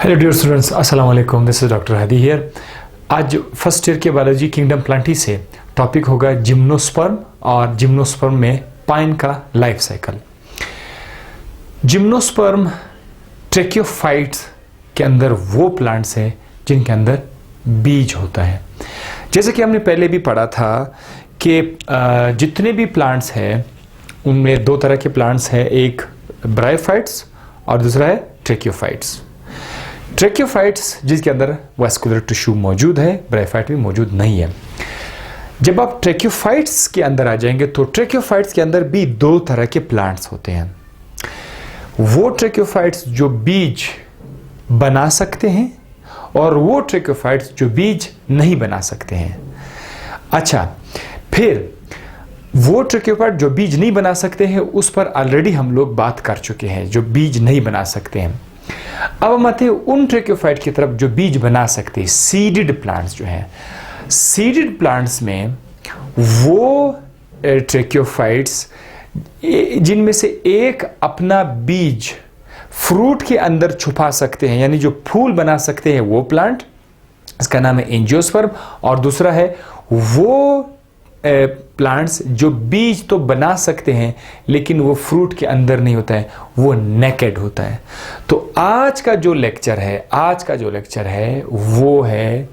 Hello dear students, अस्सलाम वालेकुम। This is doctor Hadi here. आज फर्स्ट ईयर के बायोलॉजी किंगडम प्लांटी से टॉपिक होगा जिम्नोस्पर्म और जिम्नोस्पर्म में पाइन का लाइफ साइकिल। जिम्नोस्पर्म ट्रेकियोफाइट्स के अंदर वो प्लांट्स हैं जिनके अंदर बीज होता है। जैसे कि हमने पहले भी पढ़ा था कि जितने भी प्लांट्स हैं उनमें दो तरह के प्लांट्स हैं, एक ब्रायोफाइट्स और दूसरा है ट्रेकियोफाइट्स। ट्रेकियोफाइट्स जिसके अंदर वास्कुलर टिश्यू मौजूद है, ब्रायोफाइट भी मौजूद नहीं है। जब आप ट्रेकियोफाइट्स के अंदर आ जाएंगे तो ट्रेकियोफाइट्स के अंदर भी दो तरह के प्लांट्स होते हैं। वो ट्रेकियोफाइट्स जो बीज बना सकते हैं और वो ट्रेकियोफाइट्स जो बीज नहीं बना सकते हैं। अच्छा, फिर वो ट्रेकियोफाइट जो बीज नहीं बना सकते हैं उस पर ऑलरेडी हम लोग बात कर चुके हैं, जो बीज नहीं बना सकते हैं। अब हम आते हैं उन ट्रेकियोफाइट की तरफ जो बीज बना सकते हैं, सीडेड प्लांट्स जो हैं। सीडेड प्लांट्स में वो ट्रेकियोफाइट्स जिनमें से एक अपना बीज फ्रूट के अंदर छुपा सकते हैं, यानी जो फूल बना सकते हैं वो प्लांट, इसका नाम है एंजियोस्पर्म। और दूसरा है वो प्लांट्स जो बीज तो बना सकते हैं लेकिन वो फ्रूट के अंदर नहीं होता है, वो नेकेड होता है। तो आज का जो लेक्चर है वो है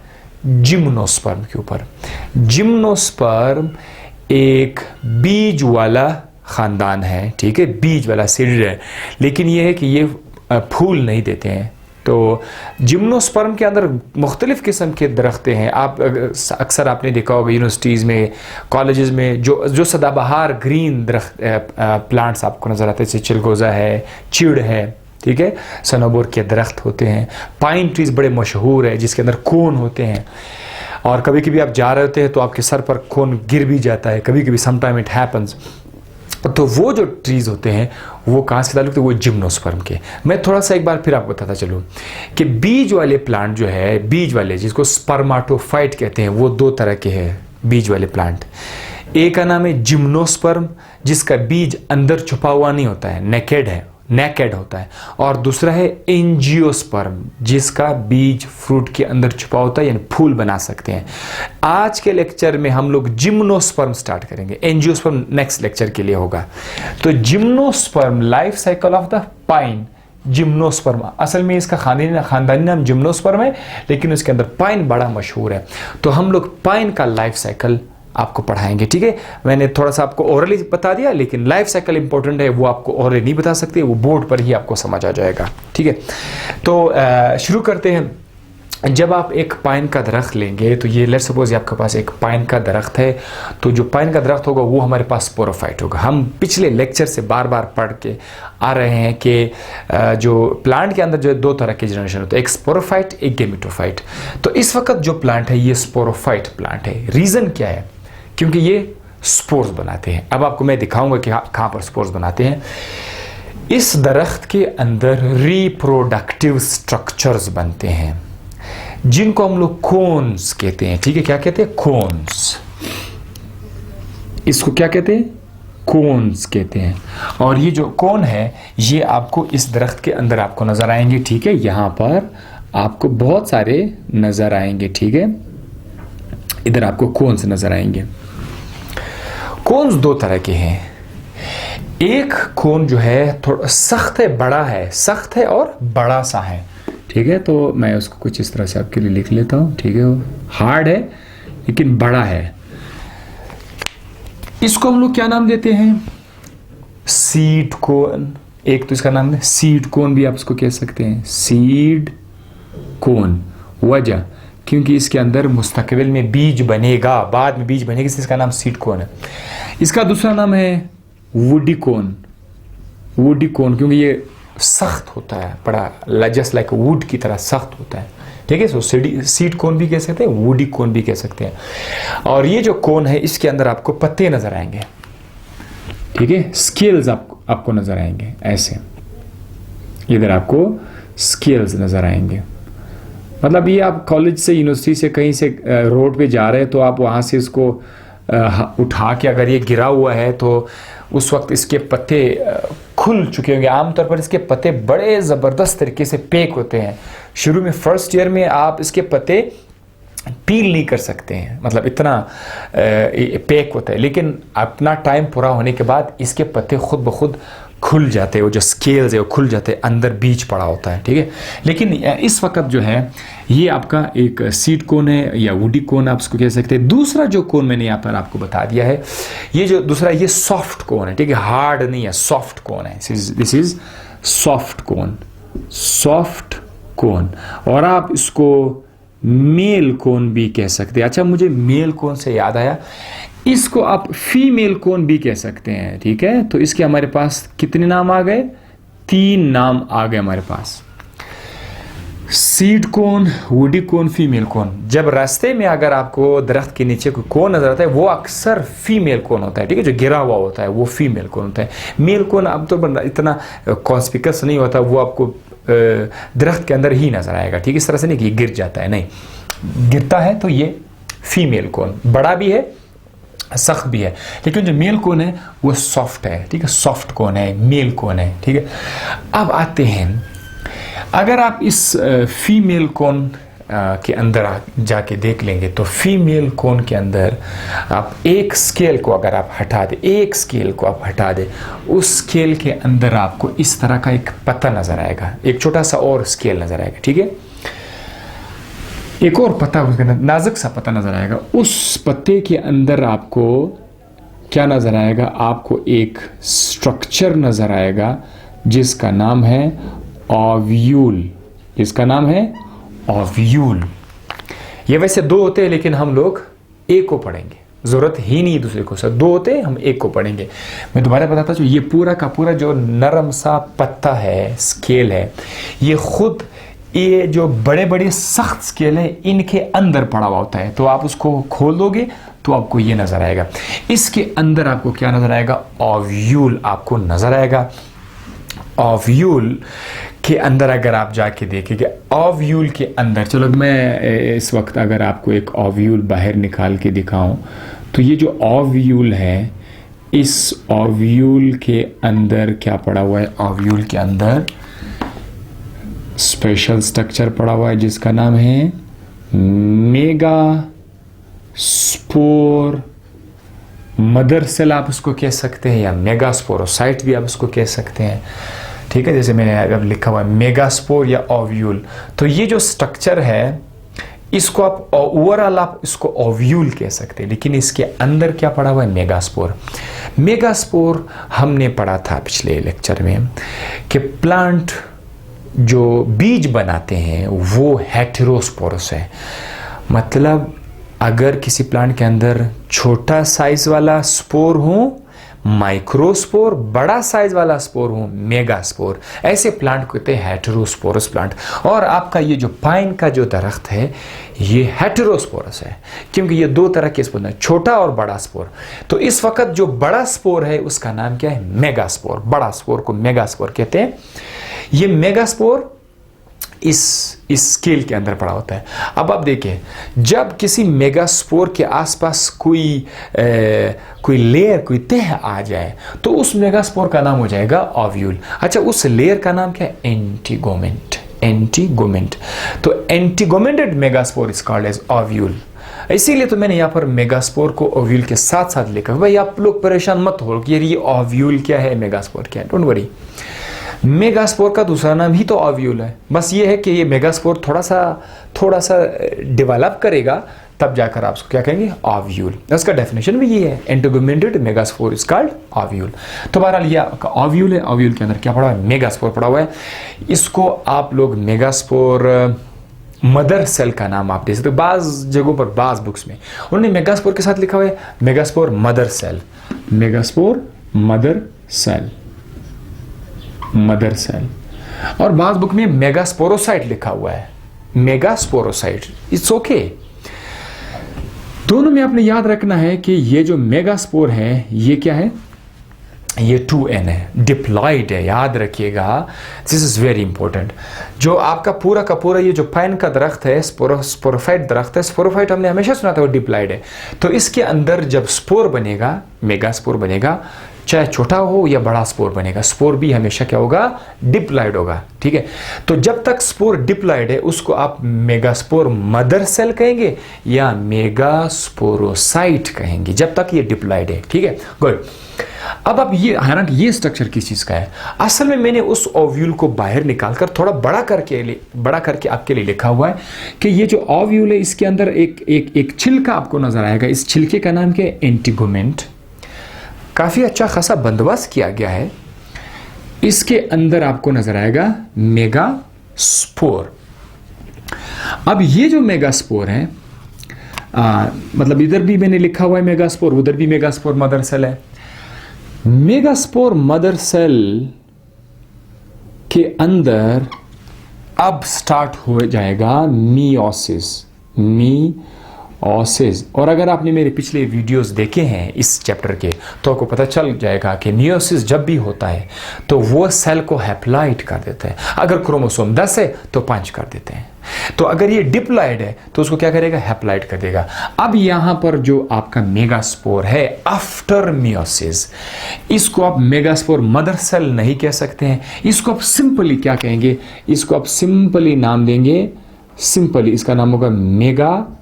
जिम्नोस्पर्म के ऊपर। जिम्नोस्पर्म एक बीज वाला खानदान है, ठीक है, बीज वाला सीड है, लेकिन ये है कि ये फूल नहीं देते हैं। तो जिम्नोस्पर्म के अंदर मुख्तलिफ किस्म के दरख्तें हैं। आप अक्सर आपने देखा होगा यूनिवर्सिटीज़ में, कॉलेजेस में जो सदाबहार ग्रीन दरख्त प्लांट्स आपको नज़र आते हैं, जैसे चिलगोज़ा है, चिड़ है, ठीक है, सनोबर के दरख्त होते हैं। पाइन ट्रीज बड़े मशहूर है जिसके अंदर कोन होते हैं, और कभी कभी आप जा रहे होते हैं तो आपके सर पर कोन गिर भी जाता है, कभी कभी समटाइम इट हैपन्स। तो वो जो ट्रीज होते हैं वो कहाँ से ताल्लुक थे, वो जिम्नोस्पर्म के। मैं थोड़ा सा एक बार फिर आपको बताता चलूँ कि बीज वाले प्लांट जो है, बीज वाले जिसको स्पर्माटोफाइट कहते हैं, वो दो तरह के हैं बीज वाले प्लांट। एक का नाम है जिम्नोस्पर्म जिसका बीज अंदर छुपा हुआ नहीं होता है, नेकेड होता है। और दूसरा है एंजियोस्पर्म जिसका बीज फ्रूट के अंदर छुपा होता है, यानी फूल बना सकते हैं। आज के लेक्चर में हम लोग जिम्नोस्पर्म स्टार्ट करेंगे, एंजियोस्पर्म नेक्स्ट लेक्चर के लिए होगा। तो gymnosperm, life cycle of the pine. Gymnosperm असल में इसका खानदानी नाम जिम्नोस्पर्म है, लेकिन उसके अंदर पाइन बड़ा मशहूर है। तो हम लोग पाइन का लाइफ साइकिल आपको पढ़ाएंगे, ठीक है। मैंने थोड़ा सा आपको ओरली बता दिया, लेकिन लाइफ साइकिल इंपॉर्टेंट है, वो आपको ओरली नहीं बता सकते, वो बोर्ड पर ही आपको समझ आ जाएगा, ठीक है। तो शुरू करते हैं। जब आप एक पाइन का दरख्त लेंगे तो ये लेट्स सपोज आपके पास एक पाइन का दरख्त है, तो जो पाइन का दरख्त होगा वो हमारे पास स्पोरोफाइट होगा। हम पिछले लेक्चर से बार बार पढ़ के आ रहे हैं कि जो प्लांट के अंदर जो दो तरह के जनरेशन होते हैं, एक स्पोरोफाइट, एक गेमेटोफाइट। तो इस वक्त जो प्लांट है ये स्पोरोफाइट प्लांट है। रीज़न क्या है? क्योंकि ये स्पोर्स बनाते हैं। अब आपको मैं दिखाऊंगा कि कहाँ पर स्पोर्स बनाते हैं। इस दरख्त के अंदर रिप्रोडक्टिव स्ट्रक्चर्स बनते हैं जिनको हम लोग कोन्स कहते हैं, ठीक है। क्या कहते हैं? कोन्स। इसको क्या कहते हैं? कोन्स कहते हैं। और ये जो कोन है ये आपको इस दरख्त के अंदर आपको नजर आएंगे, ठीक है। यहां पर आपको बहुत सारे नजर आएंगे, ठीक है। इधर आपको कोन्स नजर आएंगे। कोन्स दो तरह के हैं। एक कोन जो है थोड़ा सख्त है, बड़ा है, सख्त है और बड़ा सा है, ठीक है। तो मैं उसको कुछ इस तरह से आपके लिए लिख लेता हूं, ठीक है। वो हार्ड है लेकिन बड़ा है। इसको हम लोग क्या नाम देते हैं? सीड कोन। एक तो इसका नाम है सीड कोन, भी आप इसको कह सकते हैं, सीड कोन। वजह क्योंकि इसके अंदर मुस्तकबिल में बीज बनेगा, बाद में बीज बनेगा, इसका नाम सीड कोन है। इसका दूसरा नाम है वुडी कोन। वुडी कोन क्योंकि ये सख्त होता है, बड़ा जस्ट लाइक वुड की तरह सख्त होता है, ठीक है। सो सीड कोन भी कह सकते हैं, वुडी कोन भी कह सकते हैं। और ये जो कोन है इसके अंदर आपको पत्ते नजर आएंगे, ठीक है। स्केल्स आपको नजर आएंगे ऐसे, इधर आपको स्केल्स नजर आएंगे। मतलब ये आप कॉलेज से, यूनिवर्सिटी से, कहीं से रोड पे जा रहे हैं तो आप वहाँ से इसको उठा के, अगर ये गिरा हुआ है तो उस वक्त इसके पत्ते खुल चुके होंगे। आमतौर पर इसके पत्ते बड़े ज़बरदस्त तरीके से पैक होते हैं। शुरू में फर्स्ट ईयर में आप इसके पत्ते पील नहीं कर सकते हैं, मतलब इतना पैक होता है, लेकिन अपना टाइम पूरा होने के बाद इसके पत्ते खुद ब खुद खुल जाते हैं, वो जो स्केल्स है वो खुल जाते हैं, अंदर बीज पड़ा होता है, ठीक है। लेकिन इस वक्त जो है ये आपका एक सीड कोन है या वुडी कोन आप उसको कह सकते हैं। दूसरा जो कोन मैंने यहाँ पर आपको बता दिया है, ये जो दूसरा ये सॉफ्ट कोन है, ठीक है, हार्ड नहीं है, सॉफ्ट कोन है। This is soft cone, soft cone, और आप इसको मेल कोन भी कह सकते हैं। अच्छा, मुझे मेल कोन से याद आया, इसको आप फीमेल कोन भी कह सकते हैं, ठीक है। तो इसके हमारे पास कितने नाम आ गए? 3 नाम आ गए हमारे पास, सीड कोन, वुडी कोन, फीमेल कोन। जब रास्ते में अगर आपको दरख्त के नीचे कोई कोन नजर आता है वो अक्सर फीमेल कोन होता है, ठीक है, जो गिरा हुआ होता है वो फीमेल कोन होता है। मेल कोन आमतौर पर इतना कॉन्स्पिकस नहीं होता, वो आपको दरख्त के अंदर ही नजर आएगा, ठीक है, इस तरह से नहीं कि ये गिर जाता है, नहीं, गिरता है तो ये फीमेल कोन, बड़ा भी है, सख्त भी है। लेकिन जो मेल कोन है वो सॉफ्ट है, ठीक है, सॉफ्ट कोन है, मेल कोन है, ठीक है। अब आते हैं, अगर आप इस फीमेल कोन के अंदर जाके देख लेंगे तो फीमेल कोन के अंदर आप एक स्केल को अगर आप हटा दें, एक स्केल को आप हटा दें, उस स्केल के अंदर आपको इस तरह का एक पत्ता नजर आएगा, एक छोटा सा और स्केल नजर आएगा, ठीक है, एक और पत्ता, नाजुक सा पत्ता नजर आएगा। उस पत्ते के अंदर आपको क्या नजर आएगा? आपको एक स्ट्रक्चर नजर आएगा जिसका नाम है ओव्यूल, जिसका नाम है ओव्यूल। ये वैसे 2 होते हैं लेकिन हम लोग एक को पढ़ेंगे, जरूरत ही नहीं दूसरे को, सर 2 होते हैं, हम एक को पढ़ेंगे। मैं दोबारा बताता हूँ, ये पूरा का पूरा जो नरम सा पत्ता है, स्केल है, ये खुद ये जो बड़े बड़े सख्त स्केल है इनके अंदर पड़ा हुआ होता है। तो आप उसको खोल दोगे तो आपको ये नजर आएगा, इसके अंदर आपको क्या नजर आएगा? ओव्यूल आपको नजर आएगा। ओव्यूल के अंदर अगर आप जाके देखेंगे, ओव्यूल के अंदर, चलो मैं इस वक्त अगर आपको एक ओव्यूल बाहर निकाल के दिखाऊं तो ये जो ओव्यूल है, इस ओव्यूल के अंदर क्या पड़ा हुआ है? ओव्यूल के अंदर स्पेशल स्ट्रक्चर पड़ा हुआ है जिसका नाम है मेगा स्पोर मदर सेल, आप उसको कह सकते हैं, या मेगास्पोरोसाइट भी आप उसको कह सकते हैं, ठीक है, जैसे मैंने अब लिखा हुआ है मेगास्पोर या ओव्यूल। तो ये जो स्ट्रक्चर है इसको आप ओवरऑल आप इसको ओव्यूल कह सकते हैं, लेकिन इसके अंदर क्या पड़ा हुआ है? मेगास्पोर। मेगास्पोर हमने पढ़ा था पिछले लेक्चर में कि प्लांट जो बीज बनाते हैं वो हेटेरोस्पोरस है, मतलब अगर किसी प्लांट के अंदर छोटा साइज वाला स्पोर हो माइक्रोस्पोर, बड़ा साइज वाला स्पोर हो मेगास्पोर, ऐसे प्लांट को कहते हैं हेटेरोस्पोरस प्लांट। और आपका ये जो पाइन का जो दरख्त है ये हेटेरोस्पोरस है, क्योंकि ये 2 तरह के स्पोर हैं, छोटा और बड़ा स्पोर। तो इस वक्त जो बड़ा स्पोर है उसका नाम क्या है? मेगास्पोर। बड़ा स्पोर को मेगास्पोर कहते हैं। ये मेगास्पोर इस स्केल के अंदर पड़ा होता है। अब आप देखिए, जब किसी मेगास्पोर के आसपास कोई लेयर, कोई तह आ जाए तो उस मेगास्पोर का नाम हो जाएगा ओव्यूल। अच्छा, उस लेयर का नाम क्या है? एंटीगोमेंट। एंटीगोमेंट। तो integumented megaspore is called as ovule. इसीलिए तो मैंने यहाँ पर मेगास्पोर को ओव्यूल के साथ साथ लिखा। भाई आप लोग परेशान मत हो कि ये ओव्यूल क्या है, मेगास्पोर क्या है, डोंट वरी। मेगास्पोर का दूसरा नाम ही तो ओव्यूल है, बस ये है कि ये मेगास्पोर थोड़ा सा डेवलप करेगा तब जाकर आप उसको क्या कहेंगे? ओव्यूल। उसका डेफिनेशन भी ये है, एंटीगोमेंटेड मेगास्पोर इज कॉल्ड ओव्यूल। तो बहरहाल ये आपका ओव्यूल है। ओव्यूल के अंदर क्या पड़ा है? मेगास्पोर पड़ा हुआ है। इसको आप लोग मेगास्पोर मदर सेल का नाम आप दे सकते हो। बाज जगहों पर, बाज बुक्स में उन्होंने मेगास्पोर के साथ लिखा हुआ है megaspore mother cell, megaspore mother cell, mother cell. और बाज बुक में मेगास्पोरोसाइट लिखा हुआ है, मेगास्पोरोसाइट। It's okay. दोनों में आपने याद रखना है कि ये जो मेगास्पोर है ये क्या है? ये 2n है, डिप्लॉयड है, याद रखिएगा, दिस इज वेरी इंपॉर्टेंट। जो आपका पूरा का पूरा ये जो पाइन का दरख्त है, स्पोरोफाइट दरख्त है, स्पोरोफाइट हमने हमेशा सुना था वो डिप्लॉयड है। तो इसके अंदर जब स्पोर बनेगा, मेगास्पोर बनेगा, चाहे छोटा हो या बड़ा स्पोर बनेगा। स्पोर भी हमेशा क्या होगा, डिप्लॉयड होगा, ठीक है। तो जब तक स्पोर डिप्लॉयड है उसको आप मेगास्पोर मदर सेल कहेंगे या मेगास्पोरोसाइट कहेंगे, जब तक ये डिप्लॉयड है, ठीक है। गुड। अब ये हालांकि ये स्ट्रक्चर किस चीज का है, असल में मैंने उस ओव्यूल को बाहर निकालकर थोड़ा बड़ा करके आपके लिए लिखा हुआ है कि ये जो ओव्यूल है इसके अंदर एक छिलका आपको नजर आएगा। इस छिलके का नाम क्या है, एंटीगोमेंट। काफी अच्छा खासा बंदोबस्त किया गया है। इसके अंदर आपको नजर आएगा मेगास्पोर। अब ये जो मेगास्पोर है, मतलब इधर भी मैंने लिखा हुआ है मेगास्पोर, उधर भी मेगास्पोर मदर सेल है। मेगास्पोर मदर सेल के अंदर अब स्टार्ट हो जाएगा मियोसिस। और अगर आपने मेरे पिछले वीडियोस देखे हैं इस चैप्टर के तो आपको पता चल जाएगा कि मियोसिस जब भी होता है तो वो सेल को हैप्लॉइड कर देता है। अगर क्रोमोसोम 10 है तो 5 कर देते हैं, तो अगर ये डिप्लॉयड है तो उसको क्या करेगा, हैप्लॉइड कर देगा। अब यहां पर जो आपका मेगास्पोर है आफ्टर मियोसिस, इसको आप मेगास्पोर मदर सेल नहीं कह सकते हैं, इसको आप सिंपली क्या कहेंगे, इसको आप सिंपली नाम देंगे, सिंपली इसका नाम होगा मेगा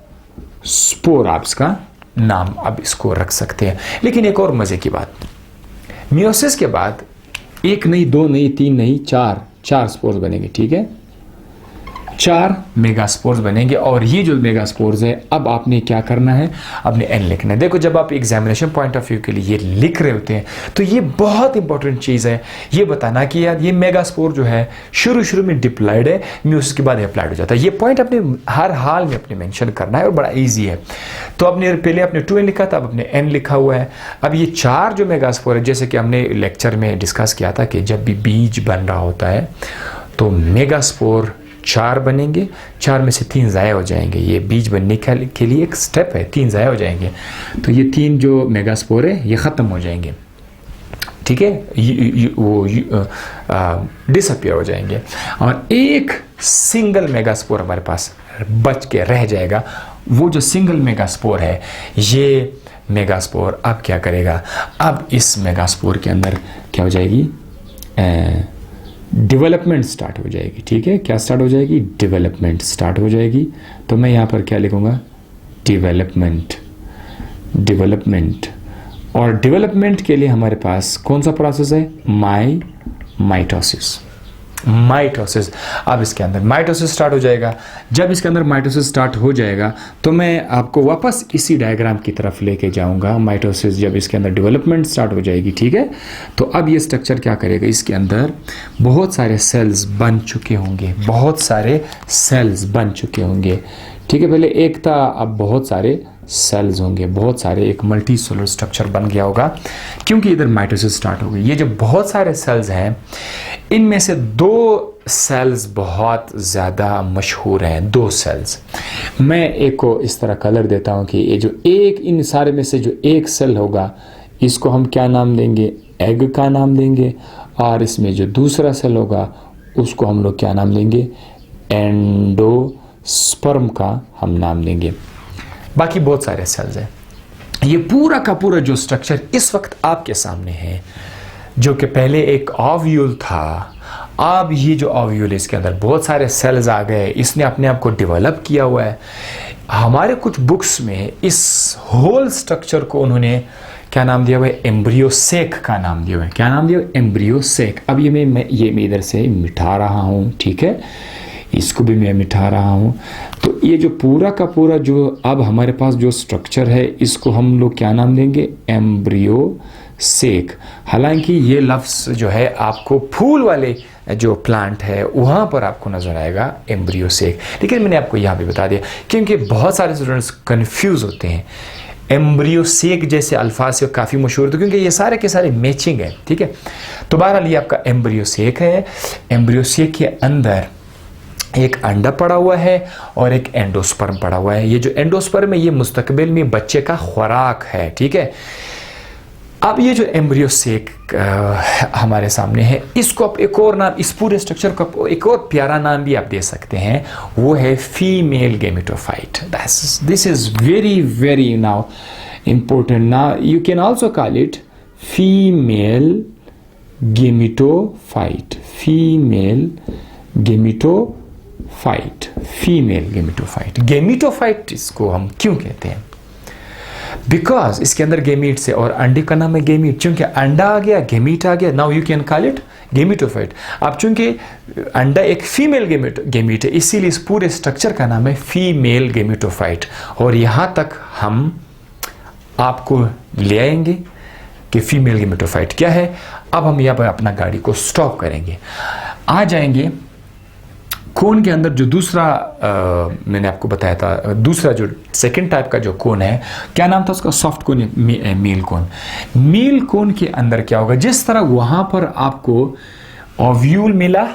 स्पोर। आप इसका नाम अब इसको रख सकते हैं। लेकिन एक और मजे की बात, मियोसिस के बाद 1 नहीं, 2 नहीं, 3 नहीं, 4 स्पोर्स बनेंगे, ठीक है। 4 मेगास्पोर्स बनेंगे। और ये जो मेगास्पोर्स है, अब आपने क्या करना है, आपने एन लिखना है। देखो, जब आप एग्जामिनेशन पॉइंट ऑफ व्यू के लिए ये लिख रहे होते हैं तो ये बहुत इंपॉर्टेंट चीज़ है ये बताना कि यार ये मेगास्पोर जो है शुरू में डिप्लॉयड है, मियोसिस के बाद हैप्लॉइड हो जाता है। ये पॉइंट अपने हर हाल में अपने मेंशन करना है और बड़ा ईजी है। तो आपने पहले आपने 2n लिखा था, अब आपने n लिखा हुआ है। अब ये 4 जो मेगास्पोर है, जैसे कि हमने लेक्चर में डिस्कस किया था कि जब भी बीज बन रहा होता है तो मेगास्पोर 4 बनेंगे, 4 में से 3 ज़ाया हो जाएंगे। ये बीज बनने के लिए एक स्टेप है, 3 ज़ाया हो जाएंगे। तो ये 3 जो मेगास्पोर है ये ख़त्म हो जाएंगे, ठीक है, वो डिसअपियर हो जाएंगे और एक सिंगल मेगास्पोर हमारे पास बच के रह जाएगा। वो जो सिंगल मेगास्पोर है, ये मेगास्पोर अब क्या करेगा, अब इस मेगास्पोर के अंदर क्या हो जाएगी, डेवलपमेंट स्टार्ट हो जाएगी, ठीक है। क्या स्टार्ट हो जाएगी, डेवलपमेंट स्टार्ट हो जाएगी। तो मैं यहाँ पर क्या लिखूंगा, डेवलपमेंट। और डेवलपमेंट के लिए हमारे पास कौन सा प्रोसेस है, माइटोसिस। अब इसके अंदर माइटोसिस स्टार्ट हो जाएगा। जब इसके अंदर माइटोसिस स्टार्ट हो जाएगा तो मैं आपको वापस इसी डायग्राम की तरफ लेके जाऊंगा। माइटोसिस जब इसके अंदर डेवलपमेंट स्टार्ट हो जाएगी, ठीक है। तो अब ये स्ट्रक्चर क्या करेगा, इसके अंदर बहुत सारे सेल्स बन चुके होंगे, ठीक है। पहले एक था, अब बहुत सारे सेल्स होंगे, बहुत सारे, एक मल्टी सेलुलर स्ट्रक्चर बन गया होगा क्योंकि इधर माइटोसिस स्टार्ट हो गई। ये जो बहुत सारे सेल्स हैं इनमें से 2 सेल्स बहुत ज़्यादा मशहूर हैं। 2 सेल्स मैं एक को इस तरह कलर देता हूँ कि ये जो एक, इन सारे में से जो एक सेल होगा इसको हम क्या नाम देंगे, एग का नाम देंगे। और इसमें जो दूसरा सेल होगा उसको हम लोग क्या नाम देंगे, एंडोस्पर्म का हम नाम देंगे। बाकी बहुत सारे सेल्स हैं। ये पूरा का पूरा जो स्ट्रक्चर इस वक्त आपके सामने है, जो कि पहले एक ओव्यूल था, अब ये जो ओव्यूल है इसके अंदर बहुत सारे सेल्स आ गए, इसने अपने आप को डेवलप किया हुआ है। हमारे कुछ बुक्स में इस होल स्ट्रक्चर को उन्होंने क्या नाम दिया हुआ है, एम्ब्रियोसेक का नाम दिया हुआ है। क्या नाम दिया हुआ है, एम्ब्रियोसेक। अब ये मैं इधर से मिटा रहा हूँ, ठीक है, इसको भी मैं मिटा रहा हूँ। तो ये जो पूरा का पूरा जो अब हमारे पास जो स्ट्रक्चर है इसको हम लोग क्या नाम देंगे, एम्ब्रियोसेक। हालांकि ये लफ्ज़ जो है आपको फूल वाले जो प्लांट है वहाँ पर आपको नजर आएगा एम्ब्रियोसेक, लेकिन मैंने आपको यहाँ भी बता दिया क्योंकि बहुत सारे स्टूडेंट्स कंफ्यूज होते हैं। एम्ब्रियोसेक जैसे अल्फाज से काफ़ी मशहूर थे क्योंकि ये सारे के सारे मैचिंग है, ठीक है। तो बहरहाल ये आपका एम्ब्रियोसेक है। एम्ब्रियोसेक के अंदर एक अंडा पड़ा हुआ है और एक एंडोस्पर्म पड़ा हुआ है। ये जो एंडोस्पर्म है ये मुस्तकबिल में बच्चे का खुराक है, ठीक है। अब ये जो एम्ब्रियोसेक हमारे सामने है, इसको आप एक और नाम, इस पूरे स्ट्रक्चर को एक और प्यारा नाम भी आप दे सकते हैं, वो है female gametophyte. This is very very now important. Now you can also call it female gametophyte, female gametophyte, female gametophyte. Gametophyte इसको हम क्यों कहते हैं? बिकॉज इसके अंदर गेमीट से, और अंडे का नाम है गेमीट, चूंकि अंडा आ गया गेमीट आ गया, now you can call it gametophyte. अब चूंकि अंडा एक फीमेल गेमीट है, इसीलिए इस पूरे स्ट्रक्चर का नाम है फीमेल गेमिटोफाइट। और यहां तक हम आपको ले आएंगे कि फीमेल गेमिटोफाइट क्या है। अब हम यहाँ पर अपना गाड़ी को स्टॉप करेंगे, आ जाएंगे कोन के अंदर। जो दूसरा मैंने आपको बताया था, दूसरा जो सेकंड टाइप का जो कोन है, क्या नाम था उसका? सॉफ्ट कोन, मील कोन। मील कोन के अंदर क्या होगा? जिस तरह वहां पर आपको ओव्यूल मिला,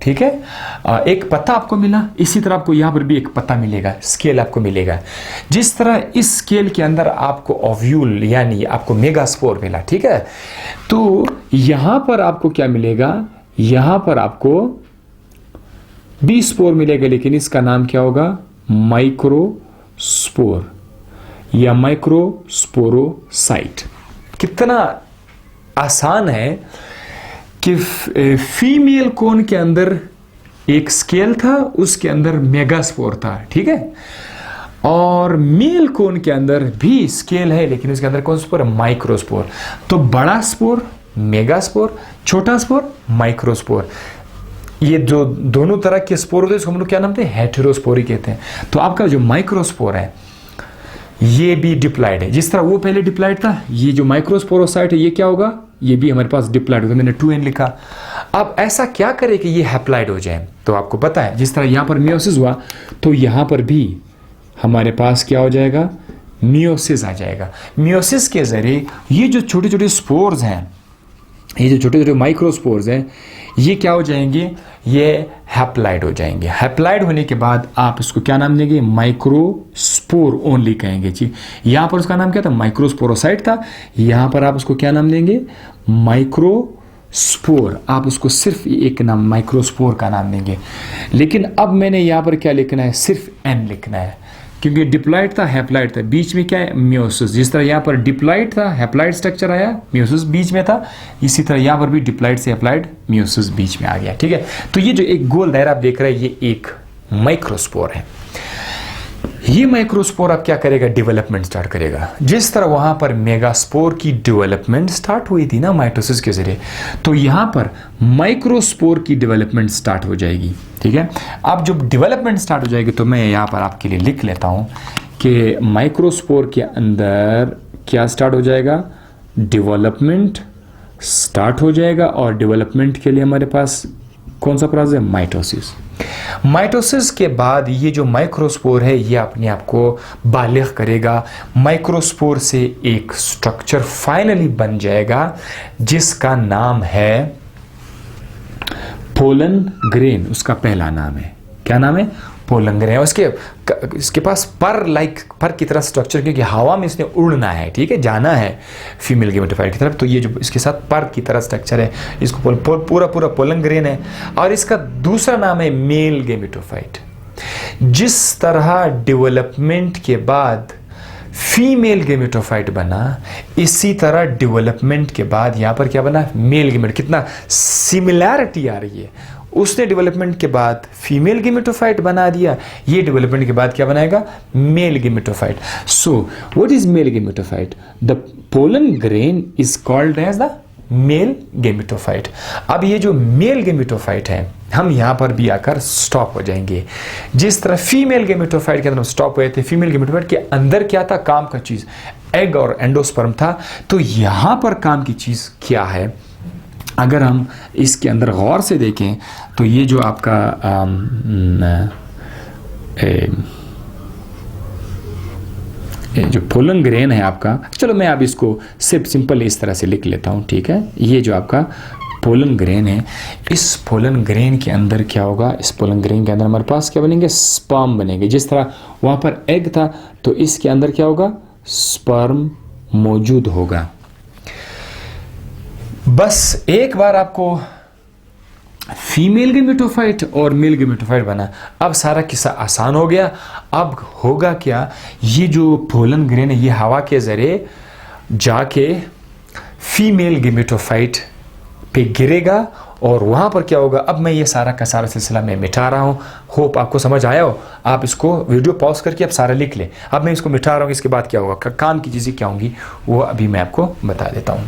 ठीक है, एक पत्ता आपको मिला, इसी तरह आपको यहां पर भी एक पत्ता मिलेगा, स्केल आपको मिलेगा। जिस तरह इस स्केल के अंदर आपको ओव्यूल यानी आपको मेगास्पोर मिला, ठीक है, तो यहां पर आपको क्या मिलेगा? यहां पर आपको बी स्पोर मिलेगा, लेकिन इसका नाम क्या होगा? माइक्रोस्पोर या माइक्रोस्पोरोसाइट। कितना आसान है कि फीमेल कोन के अंदर एक स्केल था, उसके अंदर मेगास्पोर था, ठीक है, और मेल कोन के अंदर भी स्केल है, लेकिन उसके अंदर कौन स्पोर है? माइक्रोस्पोर। तो बड़ा स्पोर मेगास्पोर, छोटा स्पोर माइक्रोस्पोर। ये जो दोनों तरह के स्पोर होते हैं इसको हम लोग क्या नाम देते हैं? हेटेरोस्पोरी कहते हैं। तो आपका जो माइक्रोस्पोर है ये भी डिप्लॉयड है। जिस तरह वो पहले डिप्लॉयड था, ये जो माइक्रोस्पोरोसाइट है ये क्या होगा? ये भी हमारे पास डिप्लॉयड होगा। मैंने 2n लिखा। अब ऐसा क्या करे कि ये हैप्लॉयड हो जाए? तो आपको पता है, जिस तरह यहां पर मियोसिस हुआ तो यहां पर भी हमारे पास क्या हो जाएगा? मियोसिस आ जाएगा। मियोसिस के जरिए ये जो छोटे छोटे स्पोर्स हैं, ये जो छोटे छोटे माइक्रोस्पोर्स हैं, ये क्या हो जाएंगे? ये हैप्लॉयड हो जाएंगे। हैप्लॉयड होने के बाद आप इसको क्या नाम देंगे? माइक्रोस्पोर ओनली कहेंगे जी। यहां पर उसका नाम क्या था? माइक्रोस्पोरोसाइट था। यहां पर आप उसको क्या नाम देंगे? माइक्रोस्पोर। आप उसको सिर्फ एक नाम माइक्रोस्पोर का नाम देंगे। लेकिन अब मैंने यहां पर क्या लिखना है? सिर्फ n लिखना है, क्योंकि डिप्लॉयड था हैप्लॉयड था, बीच में क्या है? मियोसिस। जिस तरह यहाँ पर डिप्लॉयड था, हैप्लॉयड स्ट्रक्चर आया, मियोसिस बीच में था, इसी तरह यहाँ पर भी डिप्लॉयड से हैप्लॉयड, मियोसिस बीच में आ गया, ठीक है। तो ये जो एक गोल दायरा आप देख रहे हैं, ये एक माइक्रोस्पोर है। ये माइक्रोस्पोर अब क्या करेगा? डेवलपमेंट स्टार्ट करेगा। जिस तरह वहां पर मेगास्पोर की डेवलपमेंट स्टार्ट हुई थी ना माइटोसिस के जरिए, तो यहां पर माइक्रोस्पोर की डेवलपमेंट स्टार्ट हो जाएगी, ठीक है। अब जब डेवलपमेंट स्टार्ट हो जाएगी तो मैं यहां पर आपके लिए लिख लेता हूं कि माइक्रोस्पोर के अंदर क्या स्टार्ट हो जाएगा? डेवलपमेंट स्टार्ट हो जाएगा। और डेवलपमेंट के लिए हमारे पास कौन सा प्रोसेस है? माइटोसिस। माइटोसिस के बाद ये जो माइक्रोस्पोर है ये अपने आप को बालिग करेगा। माइक्रोस्पोर से एक स्ट्रक्चर फाइनली बन जाएगा जिसका नाम है पोलन ग्रेन। उसका पहला नाम है, क्या नाम है? Pollen grain. इसके पास पर की तरह स्ट्रक्चर, क्योंकि हवा में इसने उड़ना है, ठीक है, जाना है फीमेल गेमेटोफाइट की तरफ, तो ये जो इसके साथ पर की तरह स्ट्रक्चर है, इसको पूरा पोलन ग्रेन है। और इसका दूसरा नाम है मेल गेमेटोफाइट। जिस तरह डेवलपमेंट के बाद फीमेल गेमेटोफाइट बना, इसी तरह डेवलपमेंट के बाद यहां पर क्या बना? Mail gametophyte. कितना सिमिलैरिटी आ रही है। उसने डेवलपमेंट के बाद फीमेल गेमेटोफाइट बना दिया, ये डेवलपमेंट के बाद क्या बनाएगा? Male gametophyte. So what is male gametophyte? The pollen grain is called as the male gametophyte. अब ये जो मेल गेमेटोफाइट है, हम यहां पर भी आकर स्टॉप हो जाएंगे। जिस तरह फीमेल गेमेटोफाइट के अंदर हम स्टॉप हुए थे, फीमेल गेमेटोफाइट के अंदर क्या था? काम का चीज एग और एंडोस्पर्म था। तो यहां पर काम की चीज क्या है? अगर हम इसके अंदर गौर से देखें तो ये जो आपका जो पोलन ग्रेन है आपका, चलो मैं अब इसको सिर्फ सिंपल इस तरह से लिख लेता हूँ, ठीक है। ये जो आपका पोलन ग्रेन है, इस पोलन ग्रेन के अंदर क्या होगा? इस पोलन ग्रेन के अंदर हमारे पास क्या बनेंगे? स्पर्म बनेंगे। जिस तरह वहाँ पर एग था तो इसके अंदर क्या होगा? स्पर्म मौजूद होगा। बस एक बार आपको फीमेल गेमेटोफाइट और मेल गेमेटोफाइट बना, अब सारा किस्सा आसान हो गया। अब होगा क्या? ये जो पोलन ग्रेन है ये हवा के जरिए जाके फीमेल गेमेटोफाइट पे गिरेगा और वहां पर क्या होगा। अब मैं ये सारा का सारा सिलसिला मैं मिटा रहा हूं। होप आपको समझ आया हो। आप इसको वीडियो पॉज करके अब सारा लिख ले। अब मैं इसको मिटा रहा हूं, इसके बाद क्या होगा, काम की चीजें क्या होंगी वो अभी मैं आपको बता देता हूं।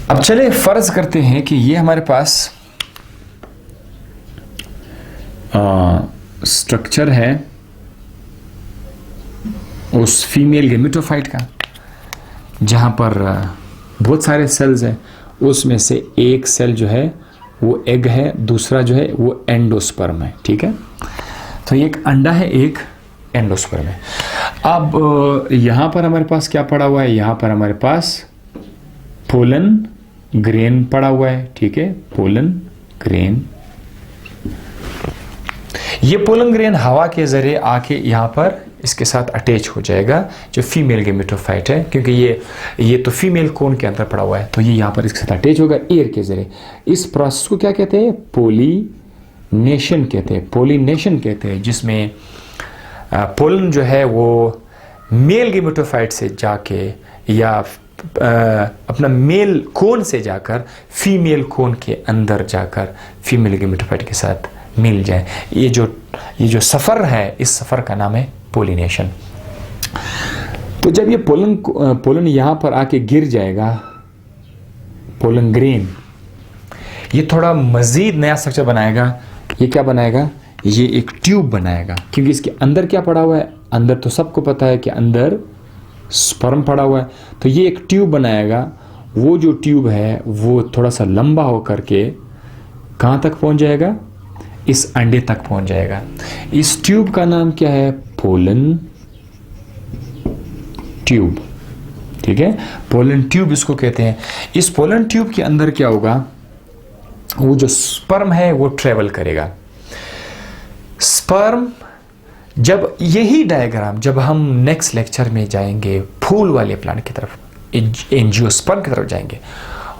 अब चले फर्ज करते हैं कि ये हमारे पास स्ट्रक्चर है उस फीमेल गेमेटोफाइट का, जहां पर बहुत सारे सेल्स हैं। उसमें से एक सेल जो है वो एग है, दूसरा जो है वो एंडोस्पर्म है। ठीक है, तो एक अंडा है, एक एंडोस्पर्म है। अब यहां पर हमारे पास क्या पड़ा हुआ है, यहां पर हमारे पास पोलन ग्रेन पड़ा हुआ है। ठीक है, पोलन ग्रेन। ये पोलन ग्रेन हवा के जरिए आके यहाँ पर इसके साथ अटैच हो जाएगा जो फीमेल गेमेटोफाइट है, क्योंकि ये तो फीमेल कोन के अंदर पड़ा हुआ है, तो ये यहाँ पर इसके साथ अटैच होगा एयर के जरिए। इस प्रोसेस को क्या कहते हैं, पोलिनेशन कहते हैं। पोलिनेशन कहते हैं, जिसमें पोलन जो है वो मेल गेमेटोफाइट से जाके या अपना मेल कोन से जाकर फीमेल कोन के अंदर जाकर फीमेल गेमेटोफाइट के साथ मिल जाए। ये जो सफर है, इस सफर का नाम है पोलिनेशन। तो जब ये पोलन यहां पर आके गिर जाएगा, पोलन ग्रेन, ये थोड़ा मजीद नया स्ट्रक्चर बनाएगा। ये क्या बनाएगा, ये एक ट्यूब बनाएगा, क्योंकि इसके अंदर क्या पड़ा हुआ है, अंदर तो सबको पता है कि अंदर स्पर्म पड़ा हुआ है। तो ये एक ट्यूब बनाएगा। वो जो ट्यूब है वो थोड़ा सा लंबा होकर के कहां तक पहुंच जाएगा, इस अंडे तक पहुंच जाएगा। इस ट्यूब का नाम क्या है, पोलन ट्यूब। ठीक है, पोलन ट्यूब इसको कहते हैं। इस पोलन ट्यूब के अंदर क्या होगा, वो जो स्पर्म है वो ट्रेवल करेगा। स्पर्म, जब यही डायग्राम जब हम नेक्स्ट लेक्चर में जाएंगे फूल वाले प्लांट की तरफ, एंजियोस्पर्म की तरफ जाएंगे,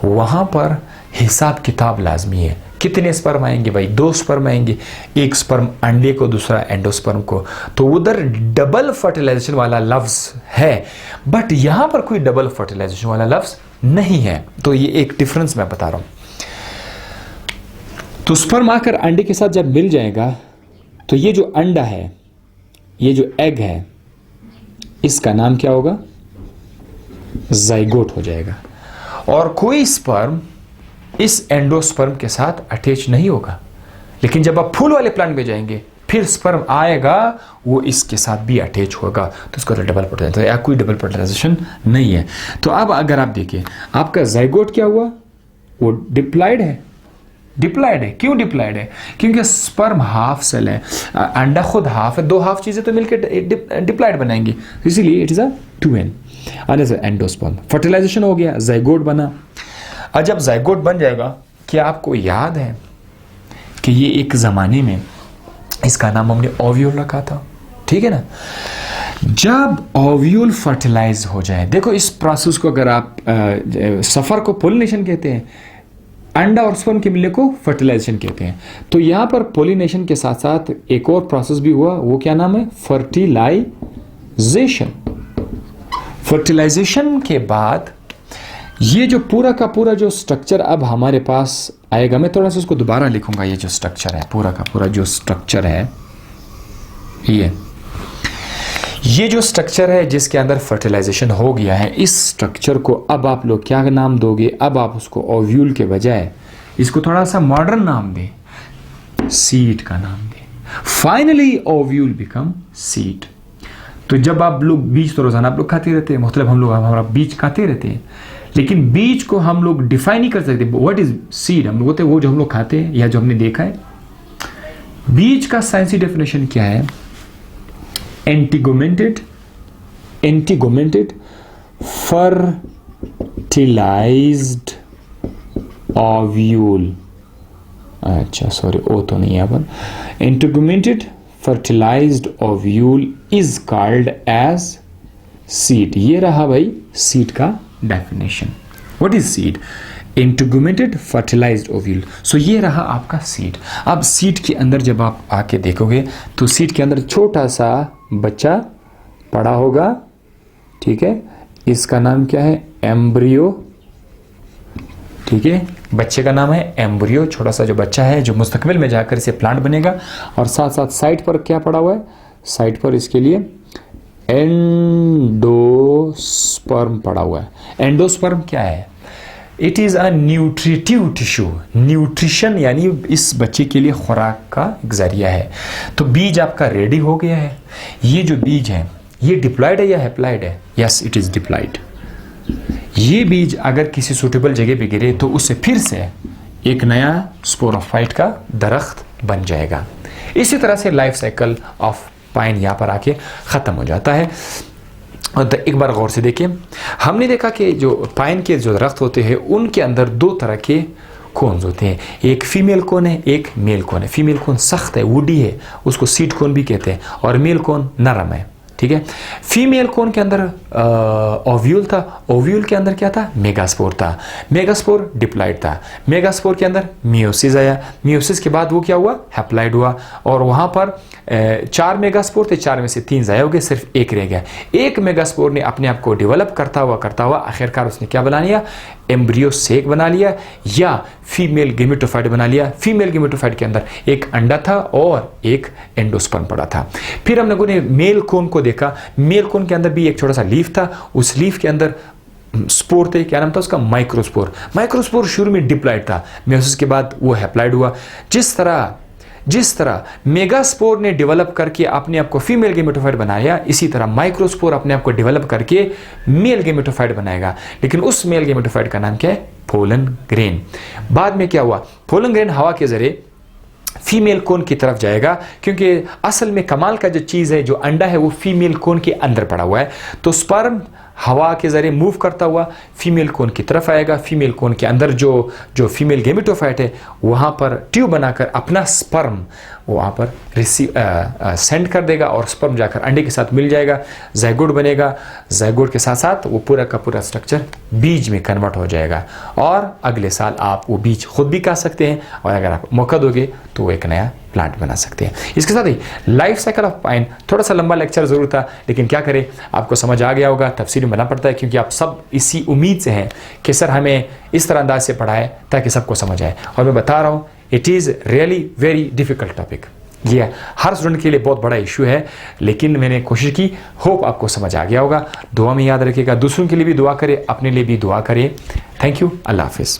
वहां पर हिसाब किताब लाजमी है। कितने स्पर्म आएंगे भाई, 2 स्पर्म आएंगे, एक स्पर्म अंडे को, दूसरा एंडोस्पर्म को। तो उधर डबल फर्टिलाइजेशन वाला लफ्ज है, बट यहां पर कोई डबल फर्टिलाइजेशन वाला लफ्ज नहीं है। तो ये एक डिफरेंस मैं बता रहा हूं। तो स्पर्म आकर अंडे के साथ जब मिल जाएगा, तो ये जो अंडा है, ये जो एग है, इसका नाम क्या होगा, जाइगोट हो जाएगा। और कोई स्पर्म इस एंडोस्पर्म के साथ अटैच नहीं होगा। लेकिन जब आप फूल वाले प्लांट में जाएंगे, फिर स्पर्म आएगा, वो इसके साथ भी अटैच होगा। तो इसको डबल फर्टिलाइजेशन, या कोई डबल फर्टिलाइजेशन नहीं है। तो अब अगर आप देखिए, आपका जाइगोट क्या हुआ, वो डिप्लॉयड है। डिप्लॉयड है, क्यों डिप्लॉयड है, क्योंकि स्पर्म हाफ सेल है, अंडा खुद हाफ है, 2 हाफ चीजें तो मिलकर डिप्लॉयड बनाएंगे, इसीलिए it is a 2n। Endosperm fertilisation हो गया, जाइगोट बना। और जब जाइगोट बन जाएगा, क्या आपको याद है कि ये एक जमाने में इसका नाम हमने ओव्यूल रखा था, ठीक है ना। जब ओव्यूल फर्टिलाइज हो जाए, देखो इस प्रोसेस को अगर आप सफर को पोलिनेशन कहते हैं, अंडा और स्पर्म के मिलने को फर्टिलाइजेशन कहते हैं। तो यहां पर पोलिनेशन के साथ साथ एक और प्रोसेस भी हुआ, वो क्या नाम है, फर्टिलाइजेशन। फर्टिलाइजेशन के बाद ये जो पूरा का पूरा जो स्ट्रक्चर अब हमारे पास आएगा, मैं थोड़ा सा उसको दोबारा लिखूंगा। ये जो स्ट्रक्चर है, पूरा का पूरा जो स्ट्रक्चर है, ये जो स्ट्रक्चर है जिसके अंदर फर्टिलाइजेशन हो गया है, इस स्ट्रक्चर को अब आप लोग क्या नाम दोगे, अब आप उसको ओव्यूल के बजाय इसको थोड़ा सा मॉडर्न नाम दें, सीड का नाम दें। Finally ovule become seed. तो जब आप लोग बीज, तो रोजाना आप लोग खाते रहते हैं, मतलब हम लोग हमारा बीज खाते रहते हैं, लेकिन बीज को हम लोग डिफाइन नहीं कर सकते। व्हाट इज सीड, हम लोग होते हैं वो जो हम लोग खाते हैं या जो हमने देखा है। बीज का साइंसी डेफिनेशन क्या है, एंटीगोमेंटेड फर्टिलाइज्ड ओव्यूल। अच्छा सॉरी, ओ तो नहीं है पर integumented fertilised ovule is called as seed. ये रहा भाई सीड का definition. What is seed, integumented fertilised ovule. So ये रहा आपका सीड। अब सीड के अंदर जब आप आके देखोगे तो सीड के अंदर छोटा सा बच्चा पड़ा होगा, ठीक है। इसका नाम क्या है? एम्ब्रियो, ठीक है। बच्चे का नाम है एम्ब्रियो, छोटा सा जो बच्चा है जो मुस्तकबिल में जाकर इसे प्लांट बनेगा। और साथ साथ साइड पर क्या पड़ा हुआ है? साइड पर इसके लिए एंडोस्पर्म पड़ा हुआ है। एंडोस्पर्म क्या है? It is a nutritive tissue. Nutrition यानी इस बच्चे के लिए खुराक का एक जरिया है। तो बीज आपका रेडी हो गया है। ये जो बीज है ये डिप्लॉयड है या हैप्लॉयड है? Yes, it is diploid. ये बीज अगर किसी सूटेबल जगह पे गिरे तो उससे फिर से एक नया स्पोरोफाइट का दरख्त बन जाएगा। इसी तरह से लाइफ साइकिल ऑफ पाइन यहाँ पर आके ख़त्म हो जाता है। और एक बार गौर से देखिए, हमने देखा कि जो पाइन के जो दरख्त होते हैं उनके अंदर दो तरह के कोन्स होते हैं। एक फीमेल कोन है, एक मेल कोन है। फीमेल कोन सख्त है, वुडी है, उसको सीड कोन भी कहते हैं। और मेल कोन नरम है, ठीक है। फीमेल कोन के अंदर ओव्यूल था। ओव्यूल के अंदर क्या था? मेगास्पोर था। मेगास्पोर डिप्लॉयड था। मेगास्पोर के अंदर मियोसिस आया। मियोसिस के बाद वो क्या हुआ? हैप्लॉयड हुआ। और वहाँ पर 4 मेगास्पोर थे, 4 में से 3 ज़ाया हो गए, सिर्फ एक रह गया। एक मेगास्पोर ने अपने आप को डेवलप करता हुआ आखिरकार उसने क्या बना लिया? एम्ब्रियो सेक बना लिया या फीमेल गेमेटोफाइट बना लिया। फीमेल गेमेटोफाइट के अंदर एक अंडा था और एक एंडोस्पर्म पड़ा था। फिर हम लोगों ने मेल कोन को देखा। मेल कोन के अंदर भी एक छोटा सा लीफ था। उस लीफ के अंदर स्पोर थे। क्या नाम था उसका? माइक्रोस्पोर। माइक्रोस्पोर शुरू में डिप्लॉयड था, मेयोसिस के बाद वो हैप्लॉयड हुआ। जिस तरह मेगास्पोर ने डेवलप करके अपने आप को फीमेल गेमेटोफाइट बनाया, इसी तरह माइक्रोस्पोर अपने आप को डेवलप करके मेल गेमेटोफाइट बनाएगा। लेकिन उस मेल गेमेटोफाइट का नाम क्या है? Pollen grain. बाद में क्या हुआ? पोलन ग्रेन हवा के जरिए फीमेल कोन की तरफ जाएगा, क्योंकि असल में कमाल का जो चीज़ है, जो अंडा है, वो फीमेल कोन के अंदर पड़ा हुआ है। तो स्पर्म हवा के जरिए मूव करता हुआ फीमेल कोन की तरफ आएगा। फीमेल कोन के अंदर जो फीमेल गेमेटोफाइट है वहाँ पर ट्यूब बनाकर अपना स्पर्म वहाँ पर सेंड कर देगा और स्पर्म जाकर अंडे के साथ मिल जाएगा, ज़ायगोट बनेगा। ज़ायगोट के साथ साथ वो पूरा का पूरा स्ट्रक्चर बीज में कन्वर्ट हो जाएगा और अगले साल आप वो बीज खुद भी खा सकते हैं और अगर आप मौका दोगे तो वो एक नया प्लांट बना सकते हैं। इसके साथ ही लाइफ साइकिल ऑफ पाइन, थोड़ा सा लंबा लेक्चर ज़रूर था, लेकिन क्या करें, आपको समझ आ गया होगा। तफसीर में बना पड़ता है क्योंकि आप सब इसी उम्मीद से हैं कि सर हमें इस तरह अंदाज से पढ़ाए ताकि सबको समझ आए। और मैं बता रहा हूँ, it is really very difficult topic. ये हर स्टूडेंट के लिए बहुत बड़ा इशू है, लेकिन मैंने कोशिश की। होप आपको समझ आ गया होगा। दुआ में याद रखिएगा, दूसरों के लिए भी दुआ करें, अपने लिए भी दुआ करें। Thank you. अल्लाह हाफिज़।